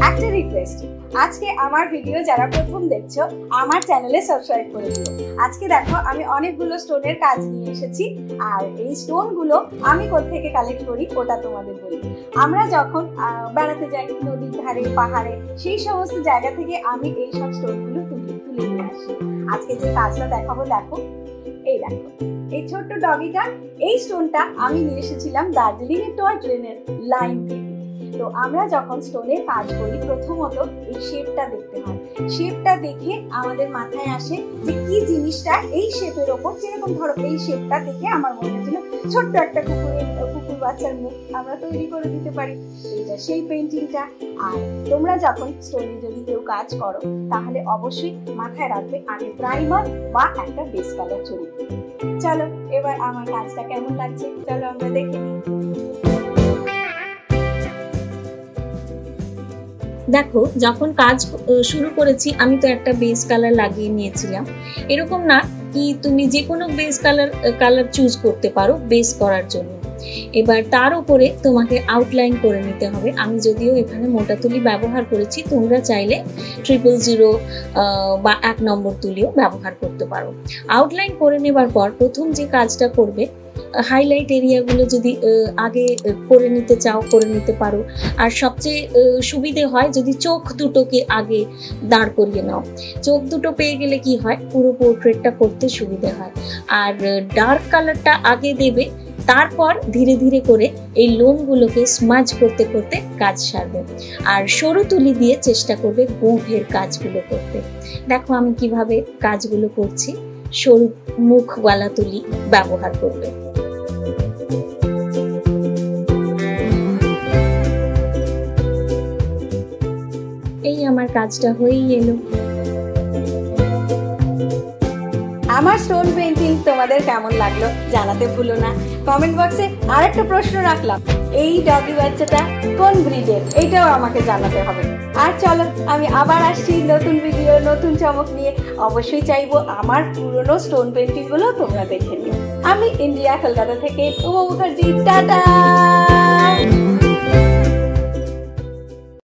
একটা রিকোয়েস্ট, আজকে আমার ভিডিও যারা প্রথম দেখছো আমার চ্যানেলে সাবস্ক্রাইব করে দিও। আজকে দেখো আমি অনেকগুলো স্টোনের কাজ নিয়ে এসেছি, আর এই স্টোনগুলো আমি কোত্থেকে কালেক্ট করি ওটা তোমাদের বলি। আমরা যখন বেড়াতে যাই নদীর ধারে, পাহাড়ে, সেই সমস্ত জায়গা থেকে আমি এই সব স্টোনগুলো তুলে নিয়ে আসি। আজকে যে কাজটা দেখাবো, দেখো এই দেখো এই ছোট্ট ডগিটা, এই স্টোনটা আমি নিয়ে এসেছিলাম দার্জিলিং এর টয় ট্রেনের লাইন থেকে। তো আমরা যখন স্টোনের কাজ করি প্রথমত এই শেপটা দেখতে হয়। শেপটা দেখে আমাদের মাথায় আসে যে কি জিনিসটা এই শেপের ওপর, যেরকম ধরো এই শেপটা দেখে আমার মনে হচ্ছিল ছোট্ট একটা কুকুর বাচ্চার মুখ আমরা তৈরি করে দিতে পারি। এইটা সেই পেন্টিংটা। আর তোমরা যখন স্টোনে যদি কেউ কাজ করো তাহলে অবশ্যই মাথায় রাখবে আগে প্রাইমার বা একটা বেস কালার ছড়িয়ে। চলো এবার আমার কাজটা কেমন লাগছে চলো আমরা দেখে নিই। দেখো যখন কাজ শুরু করেছি আমি তো একটা বেস কালার লাগিয়ে নিয়েছিলাম। এরকম না কি তুমি যে কোনো বেস কালার চুজ করতে পারো বেস করার জন্য। এবার তার উপরে তোমাকে আউটলাইন করে নিতে হবে। আমি যদিও এখানে মোটা তুলি ব্যবহার করেছি, তোমরা চাইলে 000 বা 1 নম্বর তুলিও ব্যবহার করতে পারো। আউটলাইন করে নেবার পর প্রথম যে কাজটা করবে, হাইলাইট এরিয়াগুলো যদি আগে করে নিতে চাও করে নিতে পারো। আর সবচেয়ে সুবিধে হয় যদি চোখ দুটোকে আগে দাঁড় করিয়ে নাও। চোখ দুটো পেয়ে গেলে কি হয়, পুরো পোর্ট্রেটটা করতে সুবিধে হয়। আর ডার্ক কালারটা আগে দেবে, তারপর ধীরে ধীরে করে এই লোমগুলোকে স্মাজ করতে করতে কাজ সারবে। আর সরু তুলি দিয়ে চেষ্টা করবে গোঁফের কাজগুলো করতে। দেখো আমি কিভাবে কাজগুলো করছি, সরু মুখওয়ালা তুলি ব্যবহার করবে। এই আমার কাজটা হয়েই এলো। আমার স্টোন পেইন্টিং তোমাদের কেমন লাগলো জানাতে ভুলো না। কমেন্ট বক্সে আরেকটা প্রশ্ন রাখলাম, এই ডগি বাচ্চাটা কোন ব্রিডের, এইটাও আমাকে জানাতে হবে। আর চলো আমি আবার আসছি নতুন ভিডিও নতুন চমক নিয়ে। অবশ্যই চাইবো আমার পুরনো স্টোন পেইন্টিং গুলো তোমরা দেখে নিও। আমি ইন্ডিয়া কলকাতা থেকে উমা মুখার্জি, টাটা।